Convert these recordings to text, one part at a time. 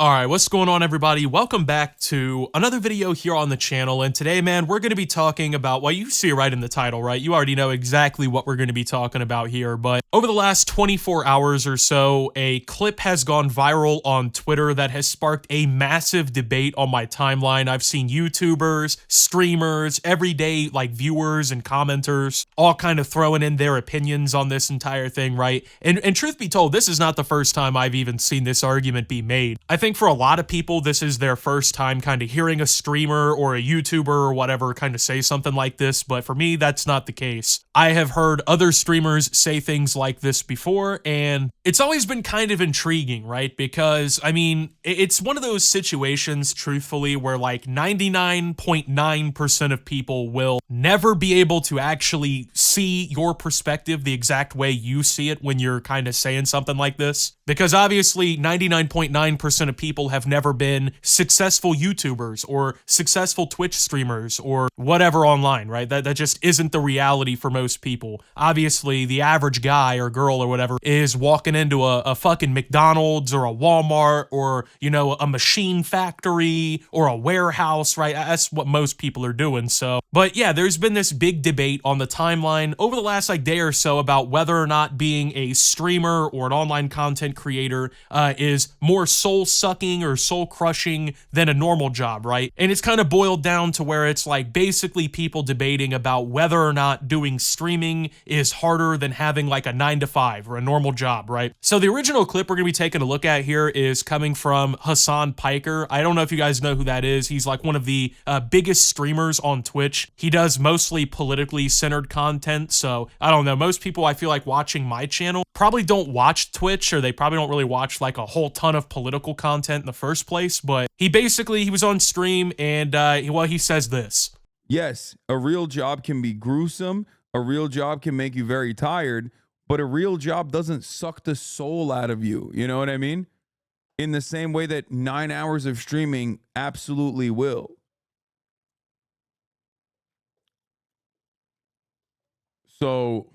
Alright, what's going on everybody? Welcome back to another video here on the channel, and today, man, we're going to be talking about, well, you see it right in the title, right? You already know exactly what we're going to be talking about here, but over the last 24 hours or so, a clip has gone viral on Twitter that has sparked a massive debate on my timeline. I've seen YouTubers, streamers, everyday, viewers and commenters all kind of throwing in their opinions on this entire thing, right? And truth be told, this is not the first time I've even seen this argument be made. I think for a lot of people, this is their first time kind of hearing a streamer or a YouTuber or whatever kind of say something like this, but for me, that's not the case. I have heard other streamers say things like this before, and it's always been kind of intriguing, right? Because, I mean, it's one of those situations, truthfully, where 99.9% of people will never be able to actually see your perspective the exact way you see it when you're kind of saying something like this. Because obviously, 99.9% of people have never been successful YouTubers or successful Twitch streamers or whatever online, right? That just isn't the reality for most people. Obviously, the average guy or girl or whatever is walking into a fucking McDonald's or a Walmart or, you know, a machine factory or a warehouse, right? That's what most people are doing. So, but yeah, there's been this big debate on the timeline over the last day or so about whether or not being a streamer or an online content creator is more soul-sucking or soul-crushing than a normal job, right? And it's kind of boiled down to where it's basically people debating about whether or not doing streaming is harder than having a 9-to-5 or a normal job, right? So the original clip we're going to be taking a look at here is coming from Hasan Piker. I don't know if you guys know who that is. He's one of the biggest streamers on Twitch. He does mostly politically centered content, so I don't know. Most people I feel like watching my channel probably don't watch Twitch, or they probably don't really watch a whole ton of political content in the first place, but he was on stream and he says this. Yes, a real job can be gruesome. A real job can make you very tired, but a real job doesn't suck the soul out of you. You know what I mean? In the same way that 9 hours of streaming absolutely will. So,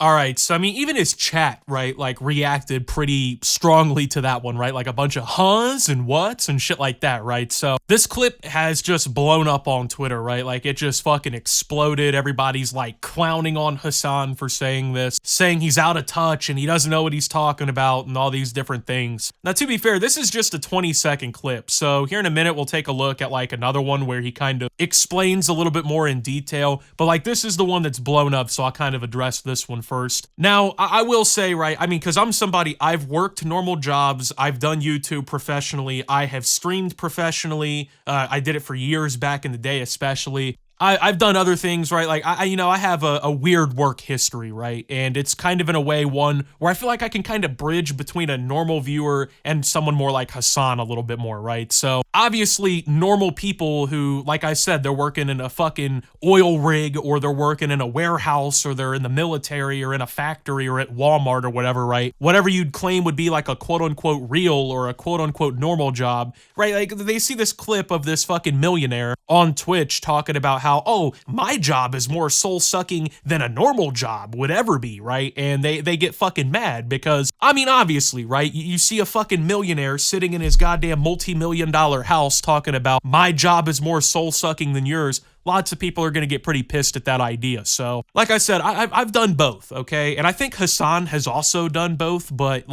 all right, so I mean, even his chat, right, reacted pretty strongly to that one, right? A bunch of huhs and whats and shit like that, right? So this clip has just blown up on Twitter, right? It just fucking exploded. Everybody's clowning on Hassan for saying this, saying he's out of touch and he doesn't know what he's talking about and all these different things. Now, to be fair, this is just a 20-second clip. So here in a minute, we'll take a look at another one where he kind of explains a little bit more in detail. But this is the one that's blown up, so I'll kind of address this one first. Now, I will say, right, I mean, because I'm somebody, I've worked normal jobs, I've done YouTube professionally, I have streamed professionally, I did it for years back in the day especially. I've done other things, right? I have a weird work history, right? And it's kind of in a way one where I feel like I can kind of bridge between a normal viewer and someone more like Hassan a little bit more, right? So obviously normal people who, like I said, they're working in a fucking oil rig or they're working in a warehouse or they're in the military or in a factory or at Walmart or whatever, right? Whatever you'd claim would be a quote unquote real or a quote unquote normal job, right? They see this clip of this fucking millionaire on Twitch talking about how, oh, my job is more soul-sucking than a normal job would ever be, right? And they get fucking mad because, I mean, obviously, right? You see a fucking millionaire sitting in his goddamn multi-million-dollar house talking about my job is more soul-sucking than yours. Lots of people are going to get pretty pissed at that idea. So, like I said, I've done both, okay? And I think Hassan has also done both, but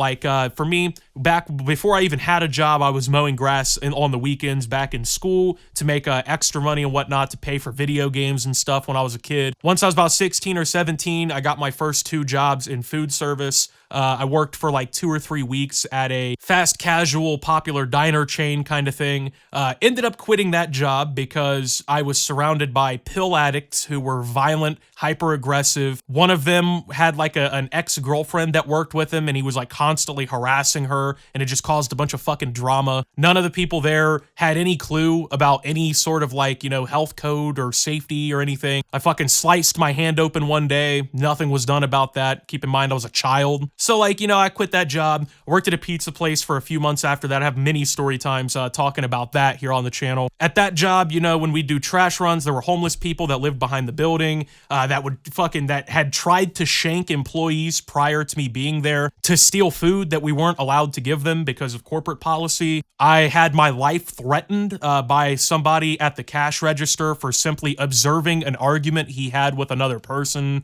for me, back before I even had a job, I was mowing grass on the weekends back in school to make extra money and whatnot to pay for video games and stuff when I was a kid. Once I was about 16 or 17, I got my first 2 jobs in food service. I worked for 2 or 3 weeks at a fast casual popular diner chain kind of thing. Ended up quitting that job because I was surrounded by pill addicts who were violent, hyper aggressive. One of them had an ex-girlfriend that worked with him and he was constantly harassing her and it just caused a bunch of fucking drama. None of the people there had any clue about any sort of health code or safety or anything. I fucking sliced my hand open one day. Nothing was done about that. Keep in mind I was a child. So I quit that job, worked at a pizza place for a few months after that. I have many story times talking about that here on the channel. At that job, you know, when we do trash runs, there were homeless people that lived behind the building that had tried to shank employees prior to me being there to steal food that we weren't allowed to give them because of corporate policy. I had my life threatened by somebody at the cash register for simply observing an argument he had with another person.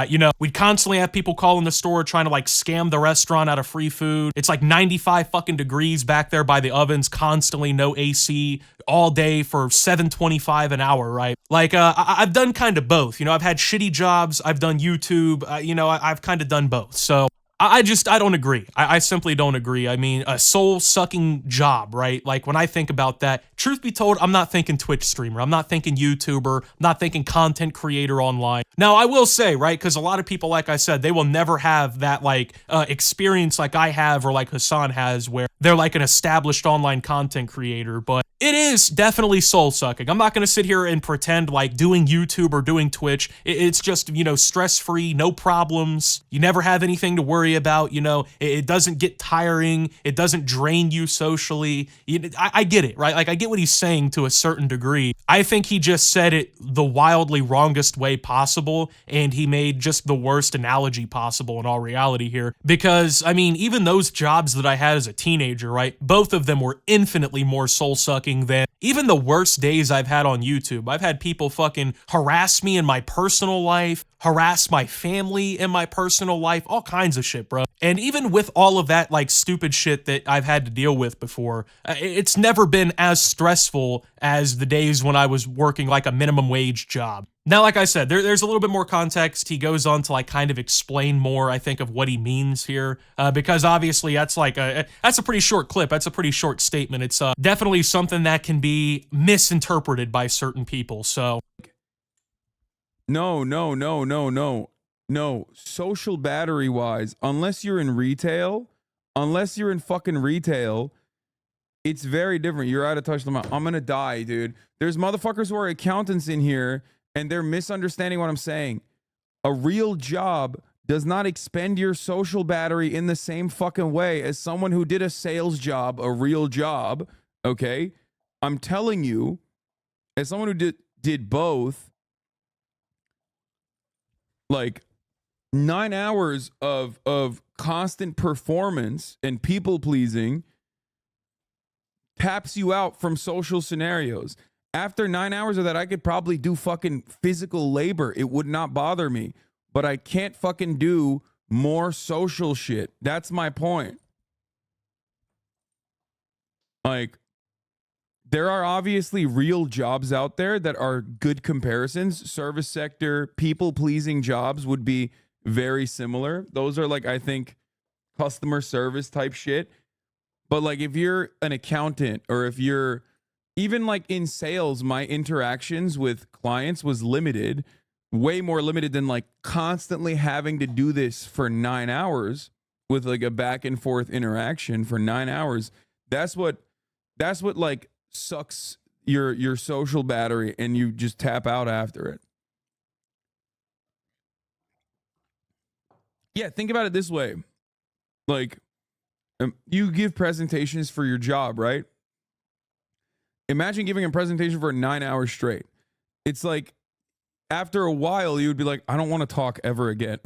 You know, we'd constantly have people call in the store trying to like scam the restaurant out of free food. It's like 95 fucking degrees back there by the ovens, constantly no AC all day for $7.25 an hour, right? Like, I've done kind of both. You know, I've had shitty jobs, I've done YouTube, you know, I've kind of done both. So I don't agree. I simply don't agree. I mean, a soul-sucking job, right? Like, when I think about that, truth be told, I'm not thinking Twitch streamer. I'm not thinking YouTuber. I'm not thinking content creator online. Now, I will say, right, because a lot of people, like I said, they will never have that, like, experience like I have or like Hassan has where they're like an established online content creator, but it is definitely soul-sucking. I'm not going to sit here and pretend like doing YouTube or doing Twitch, it's just, you know, stress-free, no problems. You never have anything to worry about, you know, it doesn't get tiring, it doesn't drain you socially. I get it, right? Like, I get what he's saying to a certain degree. I think he just said it the wildly wrongest way possible, and he made just the worst analogy possible in all reality here. Because, I mean, even those jobs that I had as a teenager, right, both of them were infinitely more soul-sucking than even the worst days I've had on YouTube. I've had people fucking harass me in my personal life, harass my family in my personal life, all kinds of shit, bro. And even with all of that, like, stupid shit that I've had to deal with before, it's never been as stressful as the days when I was working like a minimum wage job. Now, like I said, there's a little bit more context. He goes on to like kind of explain more, I think, of what he means here, because obviously that's like that's a pretty short clip. That's a pretty short statement. It's definitely something that can be misinterpreted by certain people. So no. Social battery wise, unless you're in fucking retail, it's very different. You're out of touch. I'm gonna die, dude. There's motherfuckers who are accountants in here and they're misunderstanding what I'm saying. A real job does not expend your social battery in the same fucking way as someone who did a sales job, a real job. Okay. I'm telling you, as someone who did both, like 9 hours of constant performance and people pleasing taps you out from social scenarios. After 9 hours of that, I could probably do fucking physical labor. It would not bother me, but I can't fucking do more social shit. That's my point. Like, there are obviously real jobs out there that are good comparisons. Service sector, people-pleasing jobs would be very similar. Those are like, I think, customer service type shit. But like, if you're an accountant or if you're even like in sales, my interactions with clients was limited, way more limited than like constantly having to do this for 9 hours with like a back and forth interaction for 9 hours. That's what like sucks your social battery and you just tap out after it. Yeah, think about it this way. Like, you give presentations for your job, right? Imagine giving a presentation for 9 hours straight. It's like, after a while, you would be like, I don't want to talk ever again.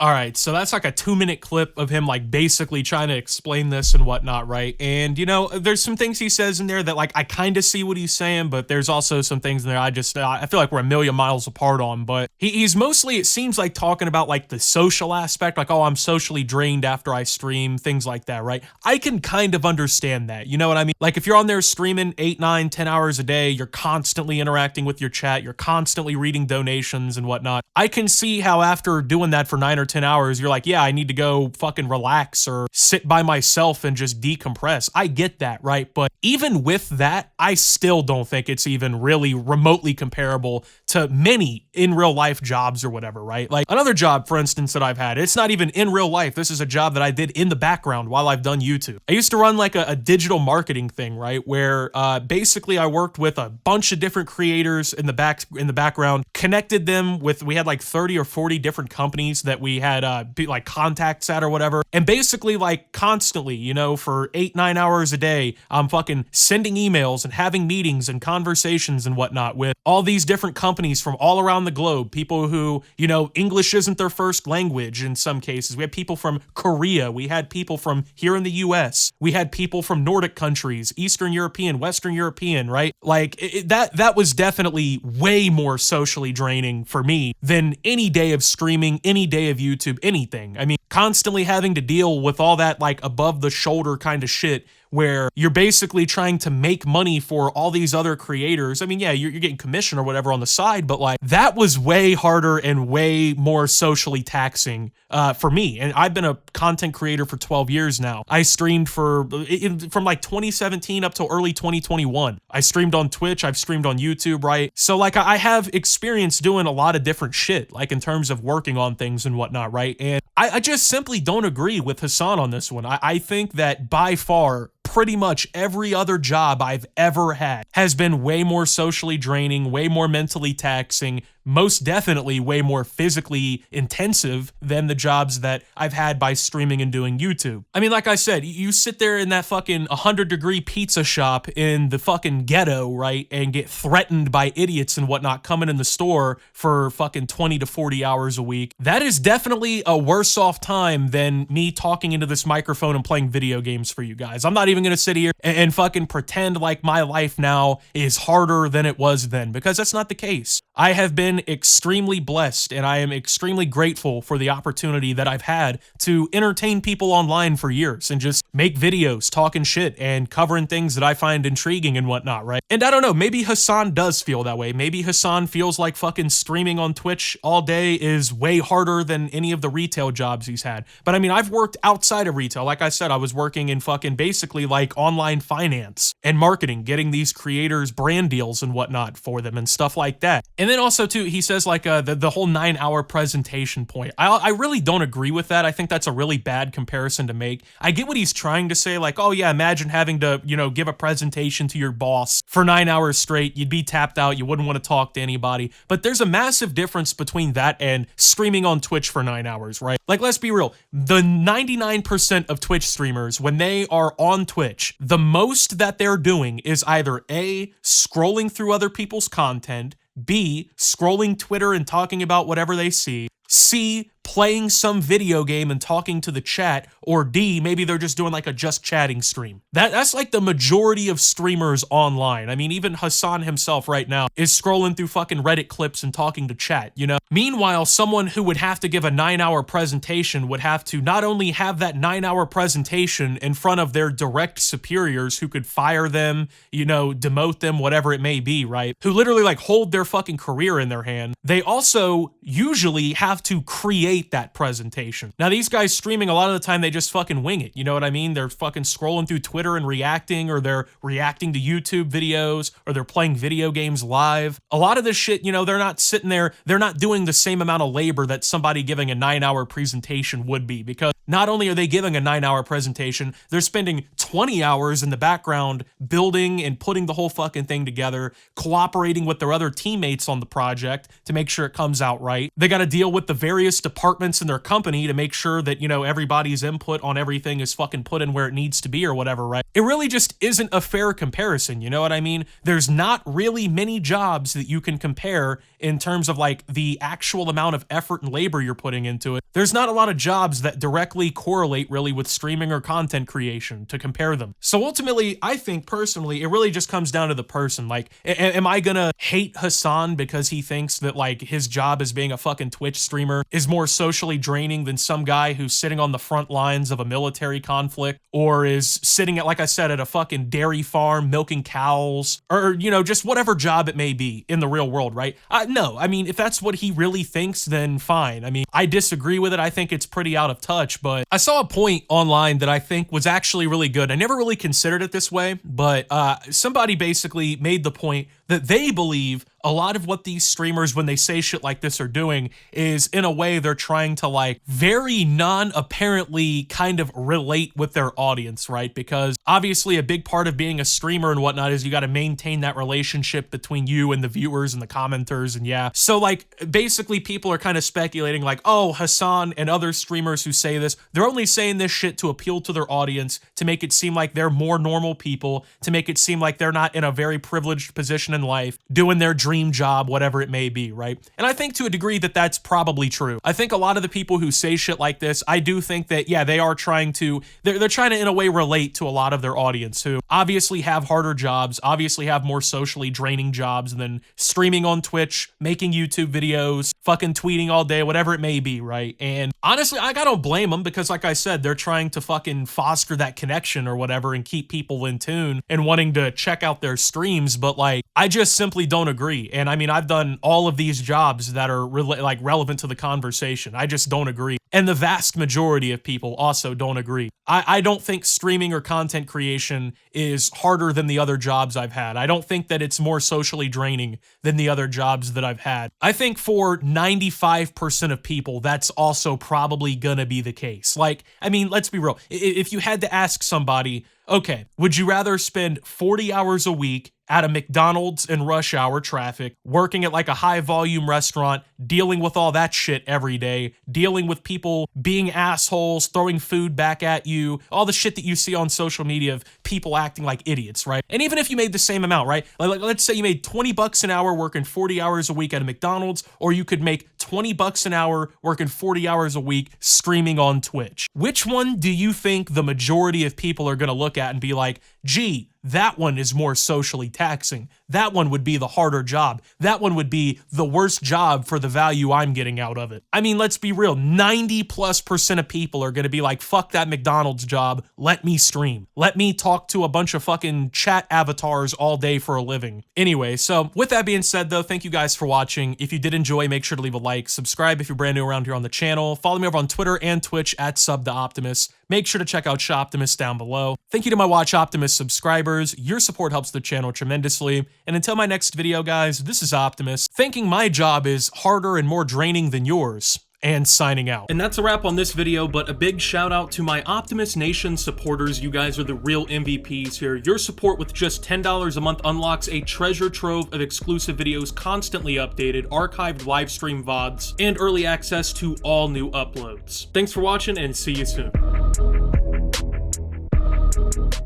all right, so that's like a 2-minute clip of him like basically trying to explain this and whatnot, right? And you know, there's some things he says in there that like I kind of see what he's saying, but there's also some things in there I feel like we're a million miles apart on. But he's mostly, it seems like, talking about like the social aspect, like, oh, I'm socially drained after I stream, things like that, right? I can kind of understand that, you know what I mean? Like, if you're on there streaming 8, 9, 10 hours a day, you're constantly interacting with your chat, you're constantly reading donations and whatnot. I can see how after doing that for 9 or 10 hours, you're like, yeah, I need to go fucking relax or sit by myself and just decompress. I get that, right? But even with that, I still don't think it's even really remotely comparable to many in real life jobs or whatever, right? Like another job, for instance, that I've had, it's not even in real life. This is a job that I did in the background while I've done YouTube. I used to run like a digital marketing thing, right? Where basically I worked with a bunch of different creators in the background, connected them with, we had like 30 or 40 different companies that we we had like contacts at or whatever. And basically like constantly, you know, for 8-9 hours a day, I'm fucking sending emails and having meetings and conversations and whatnot with all these different companies from all around the globe. People who, you know, English isn't their first language in some cases. We had people from Korea. We had people from here in the US. We had people from Nordic countries, Eastern European, Western European, right? Like that was definitely way more socially draining for me than any day of streaming, any day of YouTube, anything. I mean, constantly having to deal with all that like above the shoulder kind of shit where you're basically trying to make money for all these other creators. I mean, yeah, you're getting commission or whatever on the side, but like that was way harder and way more socially taxing for me. And I've been a content creator for 12 years now. I streamed from like 2017 up till early 2021. I streamed on Twitch, I've streamed on YouTube, right? So like I have experience doing a lot of different shit, like in terms of working on things and whatnot, right? And I just simply don't agree with Hasan on this one. I think that by far, pretty much every other job I've ever had has been way more socially draining, way more mentally taxing, most definitely way more physically intensive than the jobs that I've had by streaming and doing YouTube. I mean, like I said, you sit there in that fucking 100-degree pizza shop in the fucking ghetto, right, and get threatened by idiots and whatnot coming in the store for fucking 20 to 40 hours a week. That is definitely a worse off time than me talking into this microphone and playing video games for you guys. I'm not even gonna sit here and fucking pretend like my life now is harder than it was then, because that's not the case. I have been extremely blessed and I am extremely grateful for the opportunity that I've had to entertain people online for years and just make videos talking shit and covering things that I find intriguing and whatnot, right? And I don't know, maybe Hasan does feel that way. Maybe Hasan feels like fucking streaming on Twitch all day is way harder than any of the retail jobs he's had. But I mean, I've worked outside of retail. Like I said, I was working in fucking basically like online finance and marketing, getting these creators brand deals and whatnot for them and stuff like that. And then also too, he says like the whole 9-hour presentation point. I really don't agree with that. I think that's a really bad comparison to make. I get what he's trying to say, like, oh yeah, imagine having to, you know, give a presentation to your boss for 9 hours straight. You'd be tapped out. You wouldn't want to talk to anybody. But there's a massive difference between that and streaming on Twitch for 9 hours, right? Like, let's be real. The 99% of Twitch streamers, when they are on Twitch, the most that they're doing is either A, scrolling through other people's content, B, scrolling Twitter and talking about whatever they see, C, playing some video game and talking to the chat, or D, maybe they're just doing like a just chatting stream. That's like the majority of streamers online. I mean, even Hasan himself right now is scrolling through fucking Reddit clips and talking to chat, you know? Meanwhile, someone who would have to give a 9-hour presentation would have to not only have that 9-hour presentation in front of their direct superiors who could fire them, you know, demote them, whatever it may be, right? Who literally like hold their fucking career in their hand. They also usually have to create that presentation. Now, these guys streaming, a lot of the time they just fucking wing it. You know what I mean? They're fucking scrolling through Twitter and reacting, or they're reacting to YouTube videos, or they're playing video games live. A lot of this shit, you know, they're not sitting there, they're not doing the same amount of labor that somebody giving a 9-hour presentation would be, because not only are they giving a 9-hour presentation, they're spending 20 hours in the background building and putting the whole fucking thing together, cooperating with their other teammates on the project to make sure it comes out right. They got to deal with the various departments in their company to make sure that, you know, everybody's input on everything is fucking put in where it needs to be or whatever, right? It really just isn't a fair comparison, you know what I mean? There's not really many jobs that you can compare in terms of like the actual amount of effort and labor you're putting into it. There's not a lot of jobs that directly correlate really with streaming or content creation to compare them. So ultimately, I think personally, it really just comes down to the person. Like, am I gonna hate Hasan because he thinks that like his job as being a fucking Twitch streamer is more socially draining than some guy who's sitting on the front lines of a military conflict, or is sitting at, like I said, at a fucking dairy farm milking cows, or, you know, just whatever job it may be in the real world, right? No, I mean, if that's what he really thinks, then fine. I mean, I disagree with it. I think it's pretty out of touch, but I saw a point online that I think was actually really good. I never really considered it this way, but somebody basically made the point that they believe a lot of what these streamers, when they say shit like this, are doing is, in a way, they're trying to like very non-apparently kind of relate with their audience, right? Because Obviously, a big part of being a streamer and whatnot is you got to maintain that relationship between you and the viewers and the commenters, and yeah. So like, basically people are kind of speculating like, oh, Hassan and other streamers who say this, they're only saying this shit to appeal to their audience, to make it seem like they're more normal people, to make it seem like they're not in a very privileged position in life, doing their dream job, whatever it may be, right? And I think to a degree that that's probably true. I think a lot of the people who say shit like this, I do think that, yeah, they are trying to, they're trying to in a way relate to a lot of their audience who obviously have harder jobs, obviously have more socially draining jobs than streaming on Twitch, making YouTube videos, fucking tweeting all day, whatever it may be, right? And honestly, I don't blame them because like I said, they're trying to fucking foster that connection or whatever and keep people in tune and wanting to check out their streams, but like, I just simply don't agree. And I mean, I've done all of these jobs that are like relevant to the conversation. I just don't agree. And the vast majority of people also don't agree. I don't think streaming or content creation is harder than the other jobs I've had. I don't think that it's more socially draining than the other jobs that I've had. I think for 95% of people, that's also probably gonna be the case. Like, I mean, let's be real. If you had to ask somebody, okay, would you rather spend 40 hours a week at a McDonald's in rush hour traffic, working at like a high volume restaurant, dealing with all that shit every day, dealing with people being assholes, throwing food back at you, all the shit that you see on social media of people acting like idiots, right? And even if you made the same amount, right? Like let's say you made 20 bucks an hour working 40 hours a week at a McDonald's, or you could make 20 bucks an hour working 40 hours a week streaming on Twitch. Which one do you think the majority of people are gonna look at and be like, gee, that one is more socially taxing. That one would be the harder job. That one would be the worst job for the value I'm getting out of it. I mean, let's be real. 90+% of people are going to be like, fuck that McDonald's job. Let me stream. Let me talk to a bunch of fucking chat avatars all day for a living. Anyway, so with that being said though, thank you guys for watching. If you did enjoy, make sure to leave a like, subscribe if you're brand new around here on the channel, follow me over on Twitter and Twitch at @SubTheOptimus. Make sure to check out Shoptimus down below. Thank you to my Watch Optimus subscribers. Your support helps the channel tremendously. And until my next video, guys, this is Optimus, thinking my job is harder and more draining than yours, and signing out. And that's a wrap on this video, but a big shout out to my Optimus Nation supporters. You guys are the real MVPs here. Your support with just $10 a month unlocks a treasure trove of exclusive videos, constantly updated, archived live stream VODs, and early access to all new uploads. Thanks for watching and see you soon.